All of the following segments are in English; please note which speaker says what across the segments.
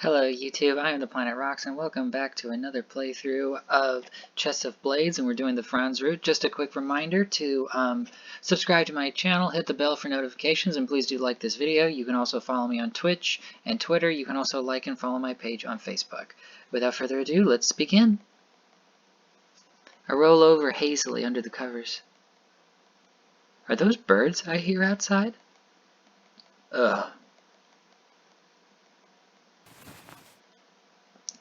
Speaker 1: Hello YouTube, I am the Planet Rocks and welcome back to another playthrough of Chess of Blades, and we're doing the Franz route. Just a quick reminder to subscribe to my channel, hit the bell for notifications, and please do like this video. You can also follow me on Twitch and Twitter. You can also like and follow my page on Facebook. Without further ado, let's begin. I roll over hazily under the covers. Are those birds I hear outside? Ugh.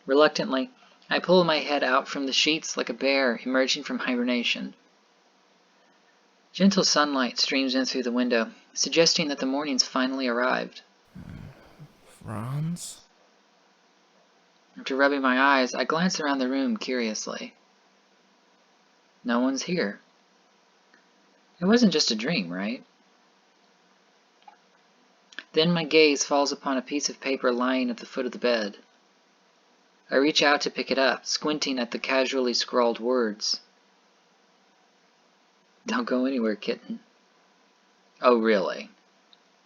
Speaker 1: Reluctantly, I pull my head out from the sheets like a bear emerging from hibernation. Gentle sunlight streams in through the window, suggesting that the morning's finally arrived.
Speaker 2: Franz?
Speaker 1: After rubbing my eyes, I glance around the room curiously. No one's here. It wasn't just a dream, right? Then my gaze falls upon a piece of paper lying at the foot of the bed. I reach out to pick it up, squinting at the casually scrawled words. Don't go anywhere, kitten. Oh, really?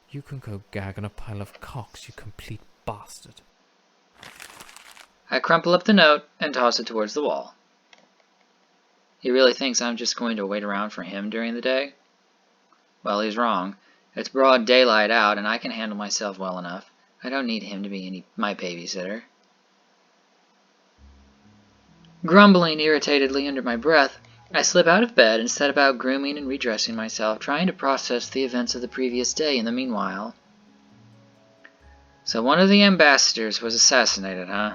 Speaker 2: You can go gag on a pile of cocks, you complete bastard.
Speaker 1: I crumple up the note and toss it towards the wall. He really thinks I'm just going to wait around for him during the day? Well, he's wrong. It's broad daylight out, and I can handle myself well enough. I don't need him to be my babysitter. Grumbling irritatedly under my breath, I slip out of bed and set about grooming and redressing myself, trying to process the events of the previous day in the meanwhile. So one of the ambassadors was assassinated, huh?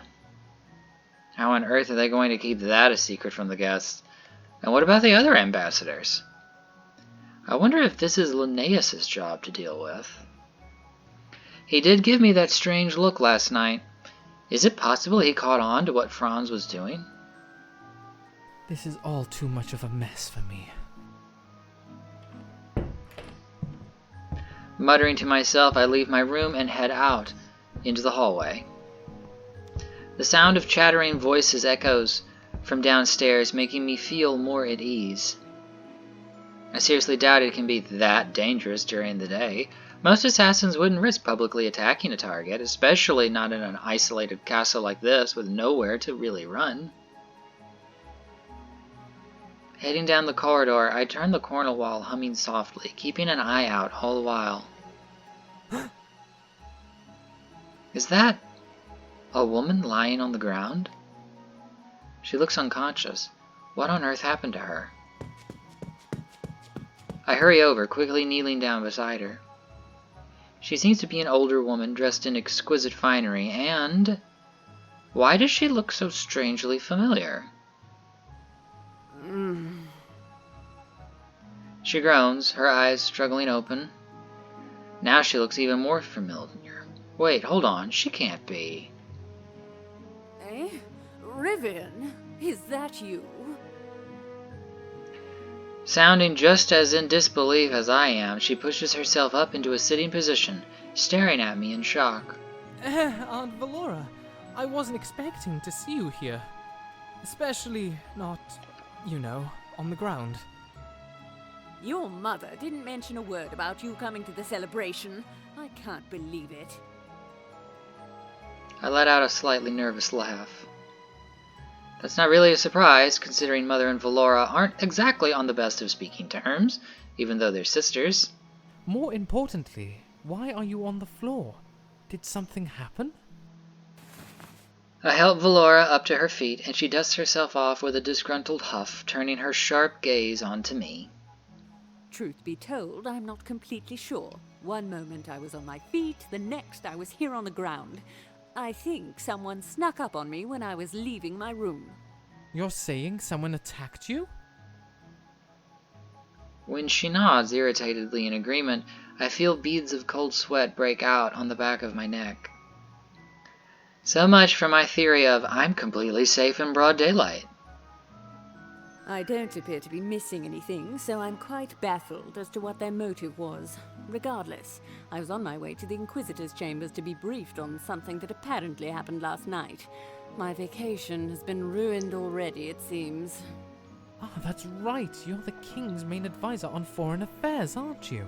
Speaker 1: How on earth are they going to keep that a secret from the guests? And what about the other ambassadors? I wonder if this is Linnaeus's job to deal with. He did give me that strange look last night. Is it possible he caught on to what Franz was doing?
Speaker 2: This is all too much of a mess for me.
Speaker 1: Muttering to myself, I leave my room and head out into the hallway. The sound of chattering voices echoes from downstairs, making me feel more at ease. I seriously doubt it can be that dangerous during the day. Most assassins wouldn't risk publicly attacking a target, especially not in an isolated castle like this with nowhere to really run. Heading down the corridor, I turn the corner while humming softly, keeping an eye out all the while. Is that a woman lying on the ground? She looks unconscious. What on earth happened to her? I hurry over, quickly kneeling down beside her. She seems to be an older woman dressed in exquisite finery, and why does she look so strangely familiar? She groans, her eyes struggling open. Now she looks even more familiar. Wait, hold on, she can't be.
Speaker 3: Eh? Rivian? Is that you?
Speaker 1: Sounding just as in disbelief as I am, she pushes herself up into a sitting position, staring at me in shock.
Speaker 2: Aunt Valora, I wasn't expecting to see you here. Especially not, on the ground.
Speaker 3: Your mother didn't mention a word about you coming to the celebration. I can't believe it.
Speaker 1: I let out a slightly nervous laugh. That's not really a surprise, considering Mother and Valora aren't exactly on the best of speaking terms, even though they're sisters.
Speaker 2: More importantly, why are you on the floor? Did something happen?
Speaker 1: I help Valora up to her feet, and she dusts herself off with a disgruntled huff, turning her sharp gaze onto me.
Speaker 3: Truth be told, I'm not completely sure. One moment I was on my feet, the next I was here on the ground. I think someone snuck up on me when I was leaving my room.
Speaker 2: You're saying someone attacked you?
Speaker 1: When she nods irritatedly in agreement, I feel beads of cold sweat break out on the back of my neck. So much for my theory of I'm completely safe in broad daylight.
Speaker 3: I don't appear to be missing anything, so I'm quite baffled as to what their motive was. Regardless, I was on my way to the Inquisitor's chambers to be briefed on something that apparently happened last night. My vacation has been ruined already, it seems.
Speaker 2: Ah, that's right. You're the King's main advisor on foreign affairs, aren't you?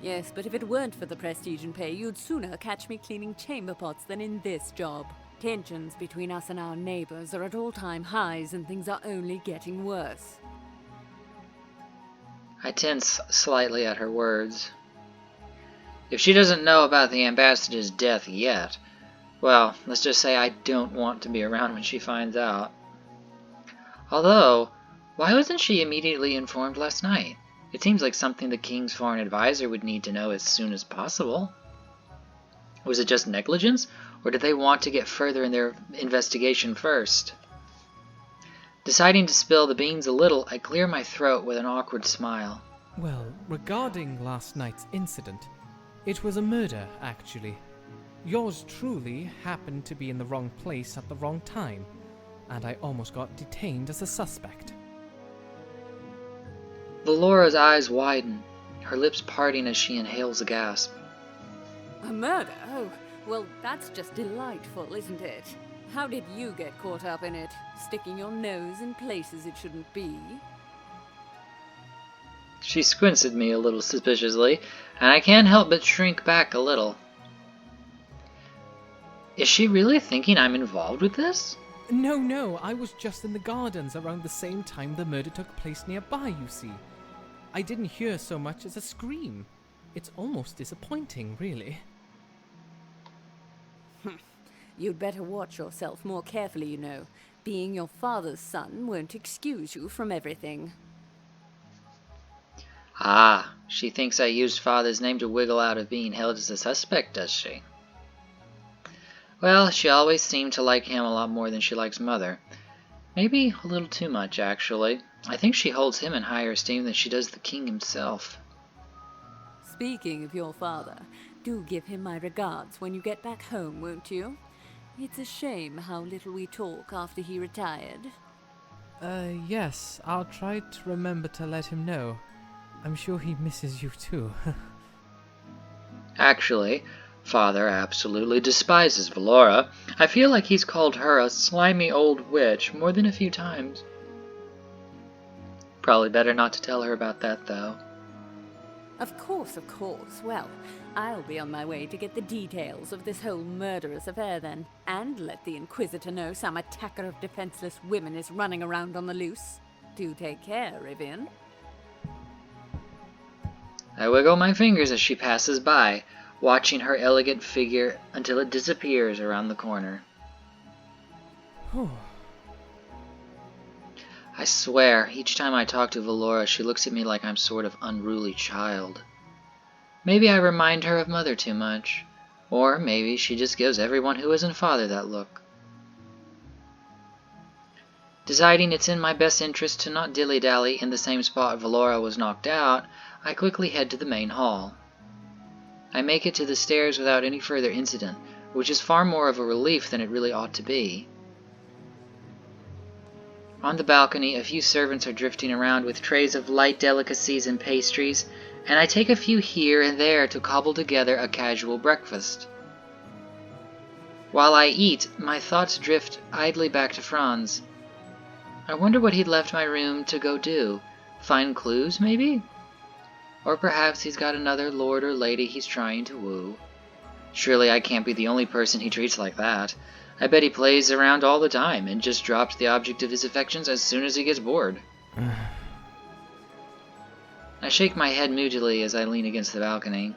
Speaker 3: Yes, but if it weren't for the prestige and pay, you'd sooner catch me cleaning chamber pots than in this job. Tensions between us and our neighbors are at all-time highs, and things are only getting worse.
Speaker 1: I tense slightly at her words. If she doesn't know about the ambassador's death yet, well, let's just say I don't want to be around when she finds out. Although, why wasn't she immediately informed last night? It seems like something the king's foreign advisor would need to know as soon as possible. Was it just negligence, or did they want to get further in their investigation first? Deciding to spill the beans a little, I clear my throat with an awkward smile.
Speaker 2: Well, regarding last night's incident, it was a murder, actually. Yours truly happened to be in the wrong place at the wrong time, and I almost got detained as a suspect.
Speaker 1: Valora's eyes widen, her lips parting as she inhales a gasp.
Speaker 3: A murder? Oh, well, that's just delightful, isn't it? How did you get caught up in it? Sticking your nose in places it shouldn't be?
Speaker 1: She squints at me a little suspiciously, and I can't help but shrink back a little. Is she really thinking I'm involved with this?
Speaker 2: No, I was just in the gardens around the same time the murder took place nearby, you see. I didn't hear so much as a scream. It's almost disappointing, really.
Speaker 3: You'd better watch yourself more carefully, you know. Being your father's son won't excuse you from everything.
Speaker 1: Ah, she thinks I used father's name to wiggle out of being held as a suspect, does she? Well, she always seemed to like him a lot more than she likes Mother. Maybe a little too much, actually. I think she holds him in higher esteem than she does the king himself.
Speaker 3: Speaking of your father, do give him my regards when you get back home, won't you? It's a shame how little we talk after he retired.
Speaker 2: Yes, I'll try to remember to let him know. I'm sure he misses you too.
Speaker 1: Actually, Father absolutely despises Valora. I feel like he's called her a slimy old witch more than a few times. Probably better not to tell her about that, though.
Speaker 3: Of course. Well, I'll be on my way to get the details of this whole murderous affair then, and let the Inquisitor know some attacker of defenseless women is running around on the loose. Do take care, Rivian.
Speaker 1: I wiggle my fingers as she passes by, watching her elegant figure until it disappears around the corner. I swear, each time I talk to Valora, she looks at me like I'm sort of unruly child. Maybe I remind her of Mother too much, or maybe she just gives everyone who isn't Father that look. Deciding it's in my best interest to not dilly-dally in the same spot Valora was knocked out, I quickly head to the main hall. I make it to the stairs without any further incident, which is far more of a relief than it really ought to be. On the balcony, a few servants are drifting around with trays of light delicacies and pastries, and I take a few here and there to cobble together a casual breakfast. While I eat, my thoughts drift idly back to Franz. I wonder what he'd left my room to go do. Find clues, maybe? Or perhaps he's got another lord or lady he's trying to woo. Surely I can't be the only person he treats like that. I bet he plays around all the time and just drops the object of his affections as soon as he gets bored. I shake my head moodily as I lean against the balcony.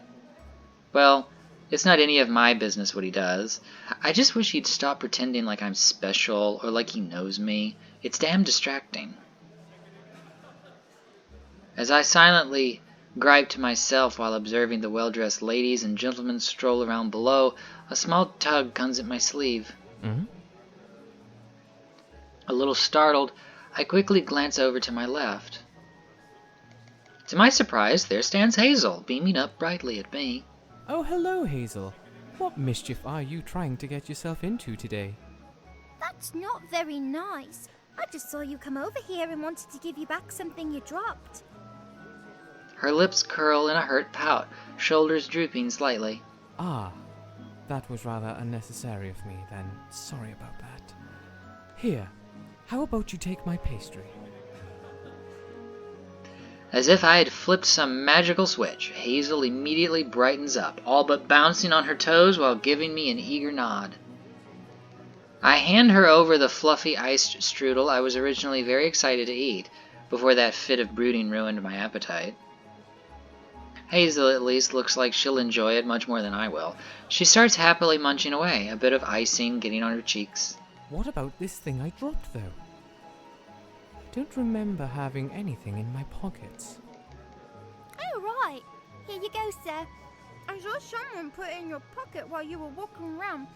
Speaker 1: Well, it's not any of my business what he does. I just wish he'd stop pretending like I'm special or like he knows me. It's damn distracting. As I silently gripe to myself while observing the well-dressed ladies and gentlemen stroll around below, a small tug comes at my sleeve. A little startled, I quickly glance over to my left. To my surprise, there stands Hazel, beaming up brightly at me.
Speaker 2: Oh, hello, Hazel. What mischief are you trying to get yourself into today?
Speaker 4: That's not very nice. I just saw you come over here and wanted to give you back something you dropped.
Speaker 1: Her lips curl in a hurt pout, shoulders drooping slightly.
Speaker 2: Ah, that was rather unnecessary of me, then. Sorry about that. Here, how about you take my pastry?
Speaker 1: As if I had flipped some magical switch, Hazel immediately brightens up, all but bouncing on her toes while giving me an eager nod. I hand her over the fluffy iced strudel I was originally very excited to eat, before that fit of brooding ruined my appetite. Hazel at least looks like she'll enjoy it much more than I will. She starts happily munching away, a bit of icing getting on her cheeks.
Speaker 2: What about this thing I dropped, though? I don't remember having anything in my pockets.
Speaker 4: Oh, right. Here you go, sir. I saw someone put it in your pocket while you were walking around,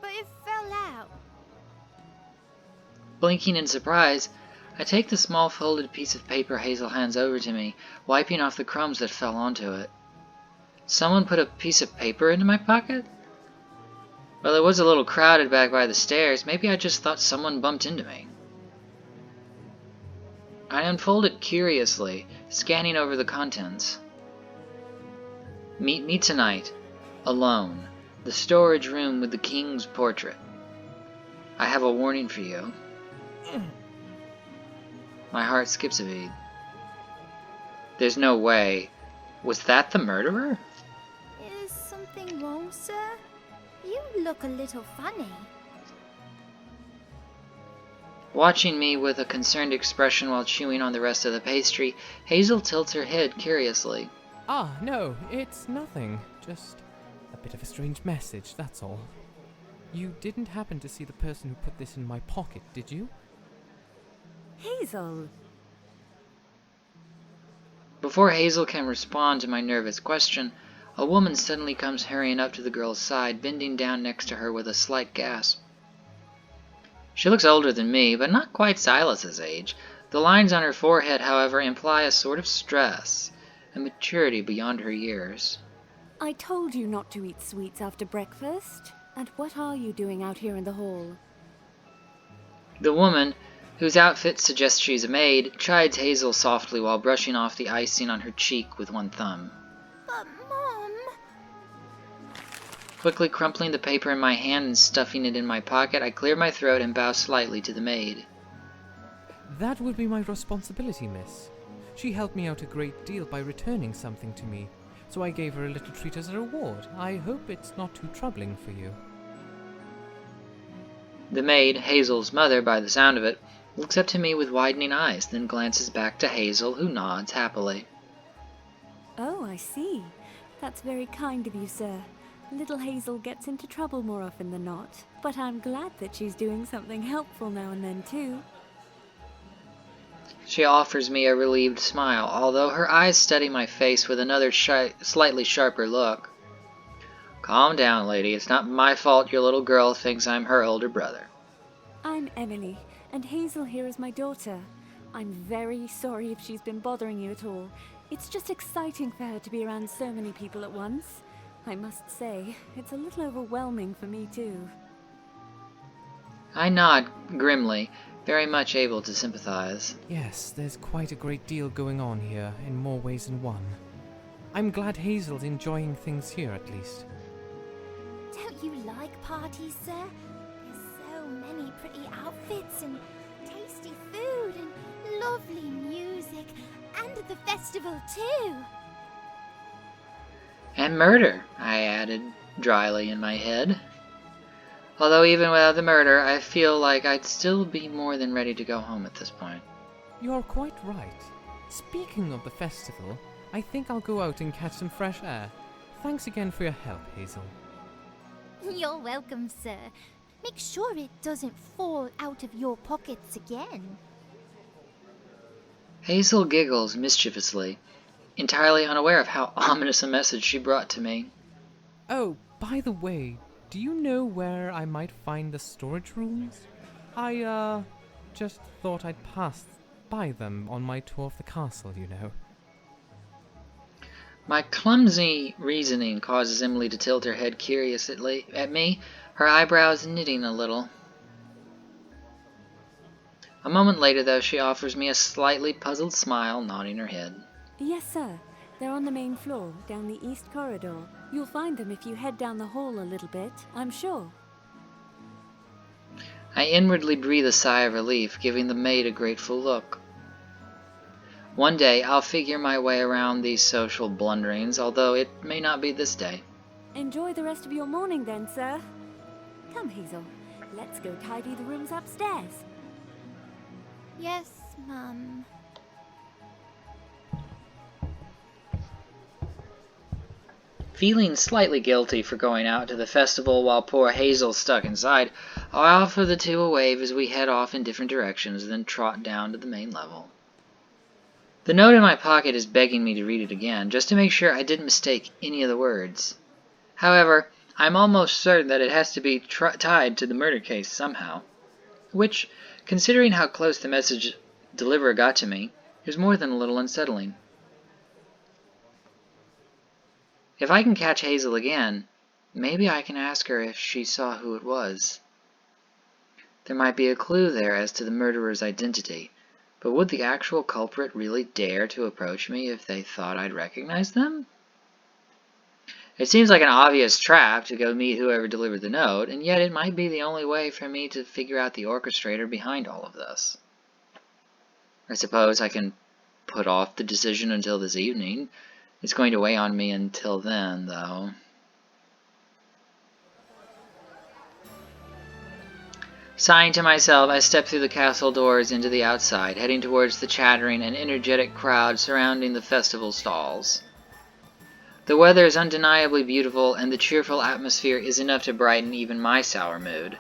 Speaker 4: but it fell out.
Speaker 1: Blinking in surprise, I take the small folded piece of paper Hazel hands over to me, wiping off the crumbs that fell onto it. Someone put a piece of paper into my pocket? Well, it was a little crowded back by the stairs. Maybe I just thought someone bumped into me. I unfold it curiously, scanning over the contents. Meet me tonight, alone, the storage room with the king's portrait. I have a warning for you. My heart skips a beat. There's no way. Was that the murderer?
Speaker 4: Is something wrong, sir? You look a little funny.
Speaker 1: Watching me with a concerned expression while chewing on the rest of the pastry, Hazel tilts her head curiously.
Speaker 2: Ah, no, it's nothing. Just a bit of a strange message, that's all. You didn't happen to see the person who put this in my pocket, did you?
Speaker 3: Hazel!
Speaker 1: Before Hazel can respond to my nervous question, a woman suddenly comes hurrying up to the girl's side, bending down next to her with a slight gasp. She looks older than me, but not quite Silas's age. The lines on her forehead, however, imply a sort of stress, a maturity beyond her years.
Speaker 3: I told you not to eat sweets after breakfast. And what are you doing out here in the hall?
Speaker 1: The woman, whose outfit suggests she's a maid, chides Hazel softly while brushing off the icing on her cheek with one thumb.
Speaker 4: But, Mom...
Speaker 1: Quickly crumpling the paper in my hand and stuffing it in my pocket, I clear my throat and bow slightly to the maid.
Speaker 2: That would be my responsibility, miss. She helped me out a great deal by returning something to me, so I gave her a little treat as a reward. I hope it's not too troubling for you.
Speaker 1: The maid, Hazel's mother by the sound of it, looks up to me with widening eyes, then glances back to Hazel, who nods happily.
Speaker 3: Oh, I see. That's very kind of you, sir. Little Hazel gets into trouble more often than not, but I'm glad that she's doing something helpful now and then, too.
Speaker 1: She offers me a relieved smile, although her eyes study my face with another slightly sharper look. Calm down, lady. It's not my fault your little girl thinks I'm her older brother.
Speaker 3: I'm Emily, and Hazel here is my daughter. I'm very sorry if she's been bothering you at all. It's just exciting for her to be around so many people at once. I must say, it's a little overwhelming for me too.
Speaker 1: I nod grimly, very much able to sympathize.
Speaker 2: Yes, there's quite a great deal going on here, in more ways than one. I'm glad Hazel's enjoying things here, at least.
Speaker 4: Don't you like parties, sir? There's so many pretty outfits and tasty food and lovely music, and the festival too.
Speaker 1: And murder, I added dryly in my head. Although even without the murder, I feel like I'd still be more than ready to go home at this point.
Speaker 2: You're quite right. Speaking of the festival, I think I'll go out and catch some fresh air. Thanks again for your help, Hazel.
Speaker 4: You're welcome, sir. Make sure it doesn't fall out of your pockets again.
Speaker 1: Hazel giggles mischievously, entirely unaware of how ominous a message she brought to me.
Speaker 2: Oh, by the way, do you know where I might find the storage rooms? I, just thought I'd pass by them on my tour of the castle, you know.
Speaker 1: My clumsy reasoning causes Emily to tilt her head curiously at me, her eyebrows knitting a little. A moment later, though, she offers me a slightly puzzled smile, nodding her head.
Speaker 3: Yes, sir. They're on the main floor, down the east corridor. You'll find them if you head down the hall a little bit, I'm sure.
Speaker 1: I inwardly breathe a sigh of relief, giving the maid a grateful look. One day I'll figure my way around these social blunderings, although it may not be this day.
Speaker 3: Enjoy the rest of your morning then, sir. Come, Hazel. Let's go tidy the rooms upstairs.
Speaker 4: Yes, Mum.
Speaker 1: Feeling slightly guilty for going out to the festival while poor Hazel's stuck inside, I offer the two a wave as we head off in different directions, then trot down to the main level. The note in my pocket is begging me to read it again, just to make sure I didn't mistake any of the words. However, I'm almost certain that it has to be tied to the murder case somehow, which, considering how close the message deliverer got to me, is more than a little unsettling. If I can catch Hazel again, maybe I can ask her if she saw who it was. There might be a clue there as to the murderer's identity, but would the actual culprit really dare to approach me if they thought I'd recognize them? It seems like an obvious trap to go meet whoever delivered the note, and yet it might be the only way for me to figure out the orchestrator behind all of this. I suppose I can put off the decision until this evening. It's going to weigh on me until then, though. Sighing to myself, I step through the castle doors into the outside, heading towards the chattering and energetic crowd surrounding the festival stalls. The weather is undeniably beautiful, and the cheerful atmosphere is enough to brighten even my sour mood.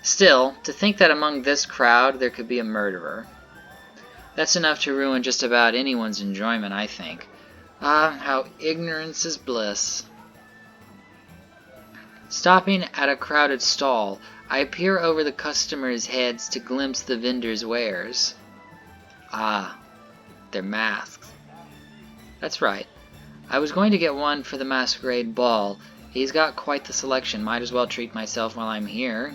Speaker 1: Still, to think that among this crowd there could be a murderer. That's enough to ruin just about anyone's enjoyment, I think. Ah, how ignorance is bliss. Stopping at a crowded stall, I peer over the customers' heads to glimpse the vendors' wares. Ah, they're masks. That's right. I was going to get one for the masquerade ball. He's got quite the selection. Might as well treat myself while I'm here.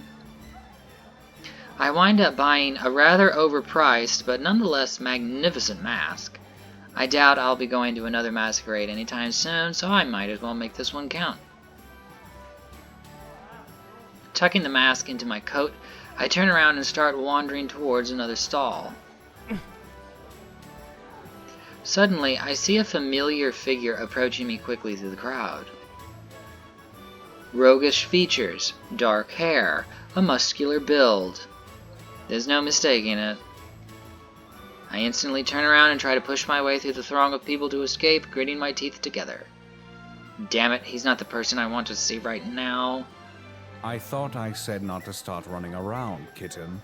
Speaker 1: I wind up buying a rather overpriced but nonetheless magnificent mask. I doubt I'll be going to another masquerade anytime soon, so I might as well make this one count. Tucking the mask into my coat, I turn around and start wandering towards another stall. Suddenly, I see a familiar figure approaching me quickly through the crowd. Roguish features, dark hair, a muscular build. There's no mistaking it. I instantly turn around and try to push my way through the throng of people to escape, gritting my teeth together. Damn it, he's not the person I want to see right now.
Speaker 5: I thought I said not to start running around, kitten.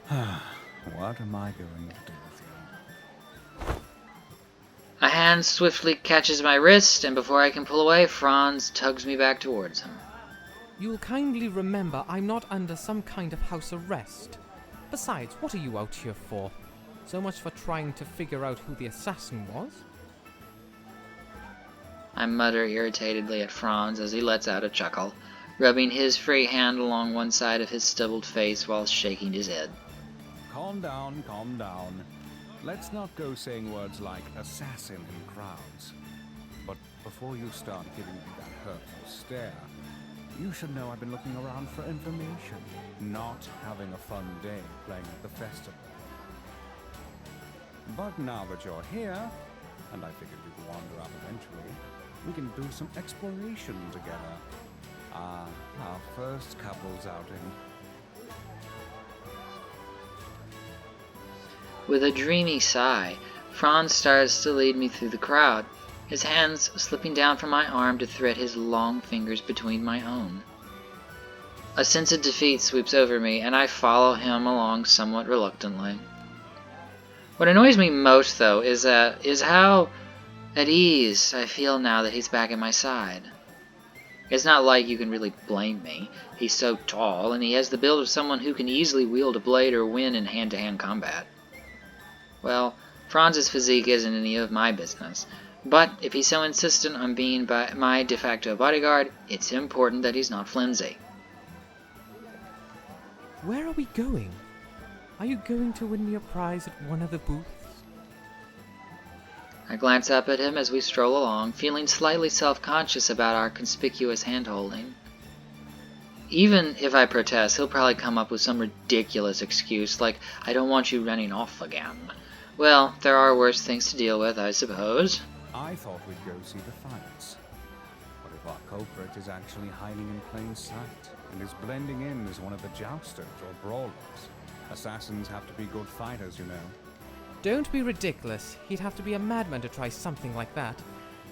Speaker 5: What am I going to do with you?
Speaker 1: A hand swiftly catches my wrist, and before I can pull away, Franz tugs me back towards him.
Speaker 2: You'll kindly remember I'm not under some kind of house arrest. Besides, what are you out here for? So much for trying to figure out who the assassin was?
Speaker 1: I mutter irritatedly at Franz as he lets out a chuckle, rubbing his free hand along one side of his stubbled face while shaking his head.
Speaker 5: Calm down, calm down. Let's not go saying words like assassin in crowds. But before you start giving me that hurtful stare, you should know I've been looking around for information, not having a fun day playing at the festival. But now that you're here, and I figured you'd wander up eventually, we can do some exploration together. Ah, our first couple's outing.
Speaker 1: With a dreamy sigh, Franz starts to lead me through the crowd, his hands slipping down from my arm to thread his long fingers between my own. A sense of defeat sweeps over me, and I follow him along somewhat reluctantly. What annoys me most, though, is how at ease I feel now that he's back at my side. It's not like you can really blame me. He's so tall, and he has the build of someone who can easily wield a blade or win in hand-to-hand combat. Well, Franz's physique isn't any of my business, but if he's so insistent on being my de facto bodyguard, it's important that he's not flimsy.
Speaker 2: Where are we going? Are you going to win me a prize at one of the booths?
Speaker 1: I glance up at him as we stroll along, feeling slightly self-conscious about our conspicuous hand-holding. Even if I protest, he'll probably come up with some ridiculous excuse like, I don't want you running off again. Well, there are worse things to deal with, I suppose.
Speaker 5: I thought we'd go see the fights. What if our culprit is actually hiding in plain sight and is blending in as one of the jousters or brawlers? Assassins have to be good fighters, you know.
Speaker 2: Don't be ridiculous. He'd have to be a madman to try something like that.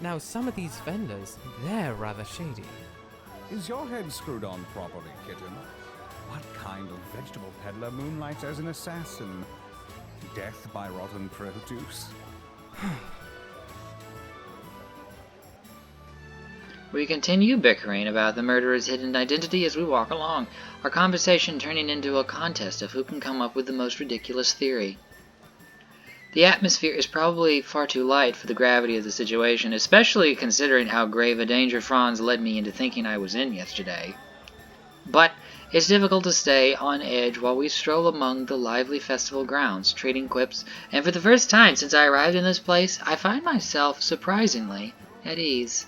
Speaker 2: Now, some of these vendors, they're rather shady.
Speaker 5: Is your head screwed on properly, kitten? What kind of vegetable peddler moonlights as an assassin? Death by rotten produce?
Speaker 1: We continue bickering about the murderer's hidden identity as we walk along, our conversation turning into a contest of who can come up with the most ridiculous theory. The atmosphere is probably far too light for the gravity of the situation, especially considering how grave a danger Franz led me into thinking I was in yesterday. But it's difficult to stay on edge while we stroll among the lively festival grounds, trading quips, and for the first time since I arrived in this place, I find myself, surprisingly, at ease.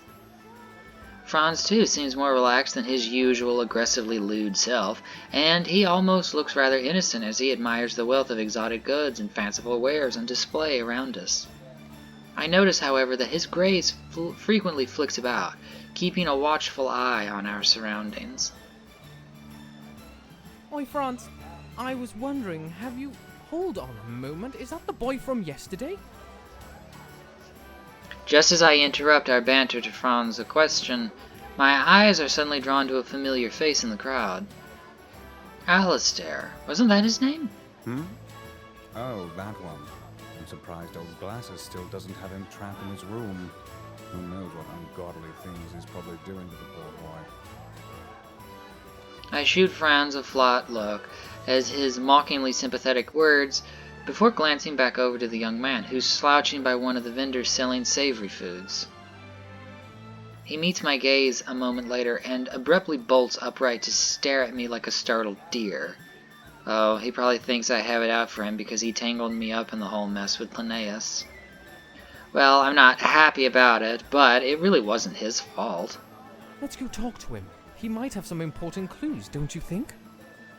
Speaker 1: Franz, too, seems more relaxed than his usual aggressively lewd self, and he almost looks rather innocent as he admires the wealth of exotic goods and fanciful wares on display around us. I notice, however, that his gaze frequently flicks about, keeping a watchful eye on our surroundings.
Speaker 2: Oi, Franz, I was wondering, have you... Hold on a moment, is that the boy from yesterday?
Speaker 1: Just as I interrupt our banter to Franz a question, my eyes are suddenly drawn to a familiar face in the crowd. Alistair. Wasn't that his name?
Speaker 5: Oh, that one. I'm surprised old Glasses still doesn't have him trapped in his room. Who knows what ungodly things he's probably doing to the poor boy.
Speaker 1: I shoot Franz a flat look as his mockingly sympathetic words before glancing back over to the young man, who's slouching by one of the vendors selling savory foods. He meets my gaze a moment later and abruptly bolts upright to stare at me like a startled deer. Oh, he probably thinks I have it out for him because he tangled me up in the whole mess with Linnaeus. Well, I'm not happy about it, but it really wasn't his fault.
Speaker 2: Let's go talk to him. He might have some important clues, don't you think?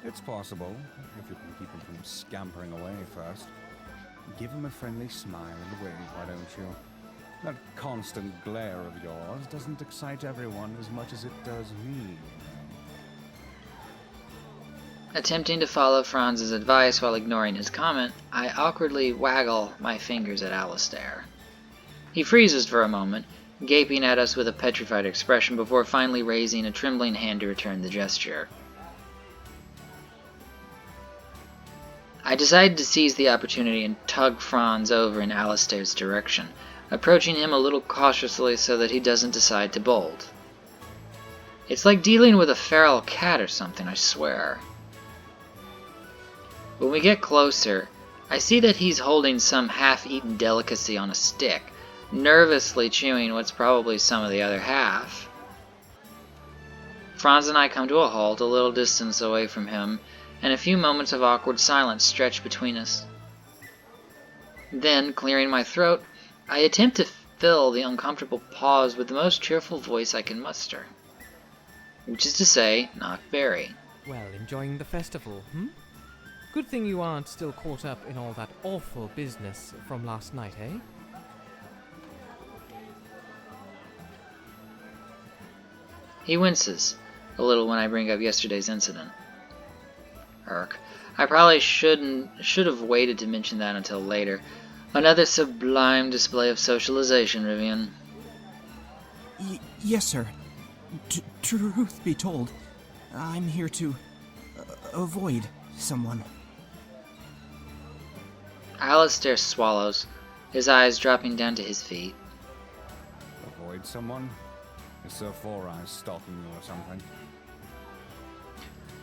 Speaker 5: It's possible, if you can keep him from scampering away first. Give him a friendly smile and wave, why don't you? That constant glare of yours doesn't excite everyone as much as it does me, you know.
Speaker 1: Attempting to follow Franz's advice while ignoring his comment, I awkwardly waggle my fingers at Alistair. He freezes for a moment, gaping at us with a petrified expression before finally raising a trembling hand to return the gesture. I decided to seize the opportunity and tug Franz over in Alistair's direction, approaching him a little cautiously so that he doesn't decide to bolt. It's like dealing with a feral cat or something, I swear. When we get closer, I see that he's holding some half-eaten delicacy on a stick, nervously chewing what's probably some of the other half. Franz and I come to a halt a little distance away from him, and a few moments of awkward silence stretch between us. Then, clearing my throat, I attempt to fill the uncomfortable pause with the most cheerful voice I can muster. Which is to say, not very.
Speaker 2: Well, enjoying the festival, Good thing you aren't still caught up in all that awful business from last night, eh?
Speaker 1: He winces a little when I bring up yesterday's incident. Irk. I probably should have waited to mention that until later. Another sublime display of socialization, Rivian.
Speaker 6: Yes, sir. Truth be told, I'm here to avoid someone.
Speaker 1: Alistair swallows, his eyes dropping down to his feet.
Speaker 5: Avoid someone? Is Sir Four Eyes stalking you or something?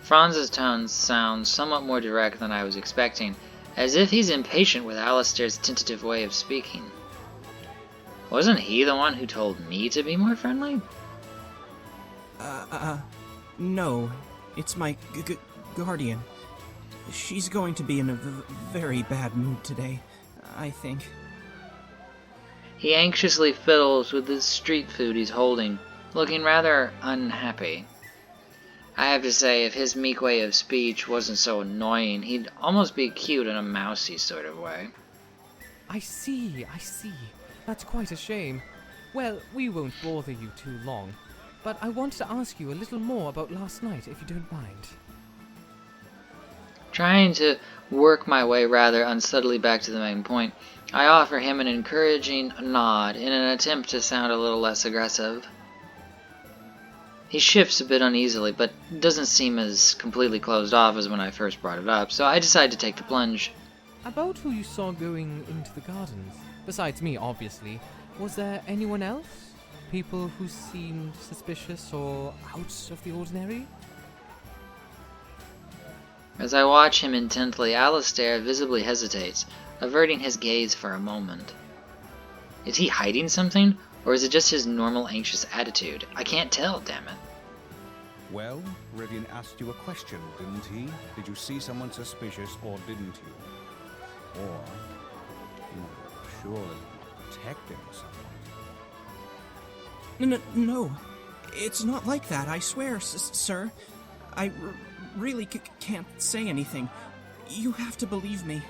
Speaker 1: Franz's tones sound somewhat more direct than I was expecting, as if he's impatient with Alistair's tentative way of speaking. Wasn't he the one who told me to be more friendly?
Speaker 6: No. It's my guardian. She's going to be in a very bad mood today, I think.
Speaker 1: He anxiously fiddles with the street food he's holding, looking rather unhappy. I have to say, if his meek way of speech wasn't so annoying, he'd almost be cute in a mousy sort of way.
Speaker 2: I see, I see. That's quite a shame. Well, we won't bother you too long, but I wanted to ask you a little more about last night, if you don't mind.
Speaker 1: Trying to work my way rather unsubtly back to the main point, I offer him an encouraging nod in an attempt to sound a little less aggressive. He shifts a bit uneasily, but doesn't seem as completely closed off as when I first brought it up, so I decide to take the plunge.
Speaker 2: About who you saw going into the gardens, besides me, obviously, was there anyone else? People who seemed suspicious or out of the ordinary?
Speaker 1: As I watch him intently, Alistair visibly hesitates, averting his gaze for a moment. Is he hiding something, or is it just his normal anxious attitude? I can't tell, damn it.
Speaker 5: Well, Rivian asked you a question, didn't he? Did you see someone suspicious, or didn't you? Or you were surely protecting someone.
Speaker 6: No, it's not like that, I swear, sir. I really can't say anything. You have to believe me.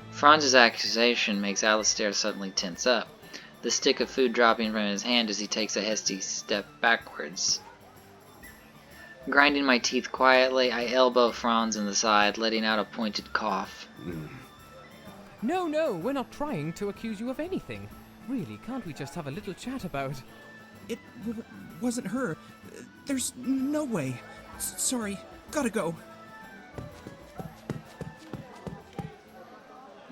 Speaker 1: Franz's accusation makes Alistair suddenly tense up, the stick of food dropping from his hand as he takes a hasty step backwards. Grinding my teeth quietly, I elbow Franz in the side, letting out a pointed cough.
Speaker 2: No, we're not trying to accuse you of anything. Really, can't we just have a little chat about...
Speaker 6: It wasn't her. There's no way. Sorry, gotta go.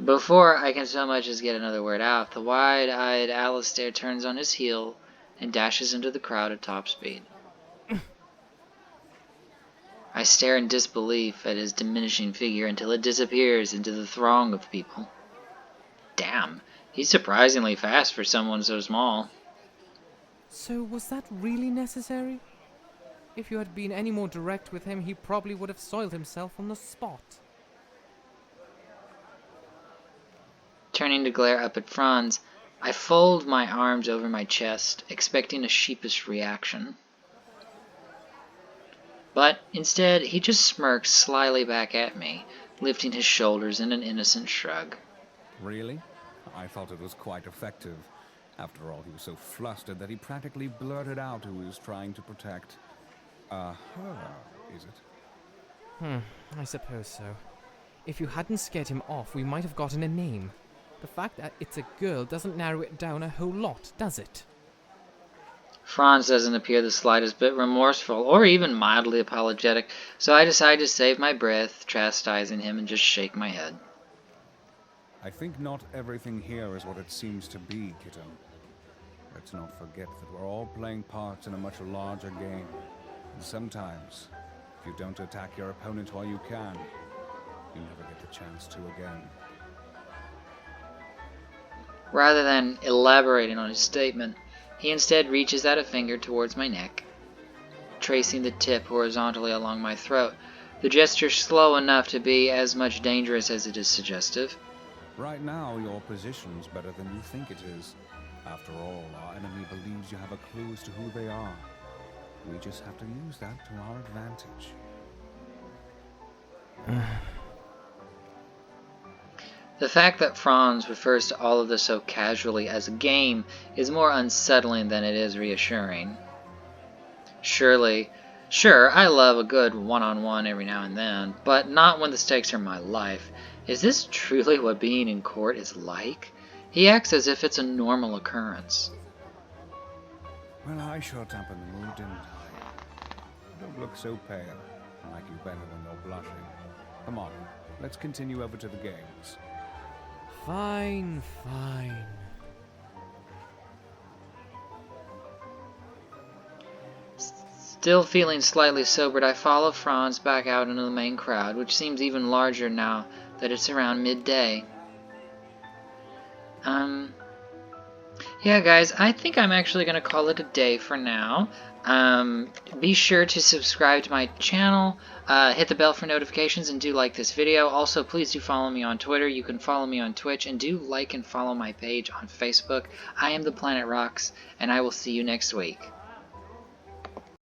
Speaker 1: Before I can so much as get another word out, the wide-eyed Alistair turns on his heel and dashes into the crowd at top speed. I stare in disbelief at his diminishing figure until it disappears into the throng of people. Damn, he's surprisingly fast for someone so small.
Speaker 2: So was that really necessary? If you had been any more direct with him, he probably would have soiled himself on the spot.
Speaker 1: Turning to glare up at Franz, I fold my arms over my chest, expecting a sheepish reaction. But instead, he just smirks slyly back at me, lifting his shoulders in an innocent shrug.
Speaker 5: Really? I thought it was quite effective. After all, he was so flustered that he practically blurted out who he was trying to protect. Her, is it?
Speaker 2: I suppose so. If you hadn't scared him off, we might have gotten a name. The fact that it's a girl doesn't narrow it down a whole lot, does it?
Speaker 1: Franz doesn't appear the slightest bit remorseful or even mildly apologetic, so I decide to save my breath, chastising him, and just shake my head.
Speaker 5: I think not everything here is what it seems to be, kitten. Let's not forget that we're all playing parts in a much larger game. And sometimes, if you don't attack your opponent while you can, you never get the chance to again.
Speaker 1: Rather than elaborating on his statement, he instead reaches out a finger towards my neck, tracing the tip horizontally along my throat, the gesture slow enough to be as much dangerous as it is suggestive.
Speaker 5: Right now, your position's better than you think it is. After all, our enemy believes you have a clue as to who they are. We just have to use that to our advantage.
Speaker 1: The fact that Franz refers to all of this so casually as a game is more unsettling than it is reassuring. Sure, I love a good one-on-one every now and then, but not when the stakes are my life. Is this truly what being in court is like? He acts as if it's a normal occurrence.
Speaker 5: Well, I sure dampened the mood, didn't I? Don't look so pale. I like you better when you're blushing. Come on, let's continue over to the games.
Speaker 2: Fine.
Speaker 1: Still feeling slightly sobered, I follow Franz back out into the main crowd, which seems even larger now that it's around midday. Yeah guys, I think I'm actually going to call it a day for now. Be sure to subscribe to my channel, hit the bell for notifications, and do like this video. Also, please do follow me on Twitter. You can follow me on Twitch, and do like and follow my page on Facebook. I am the Planet Rocks, and I will see you next week.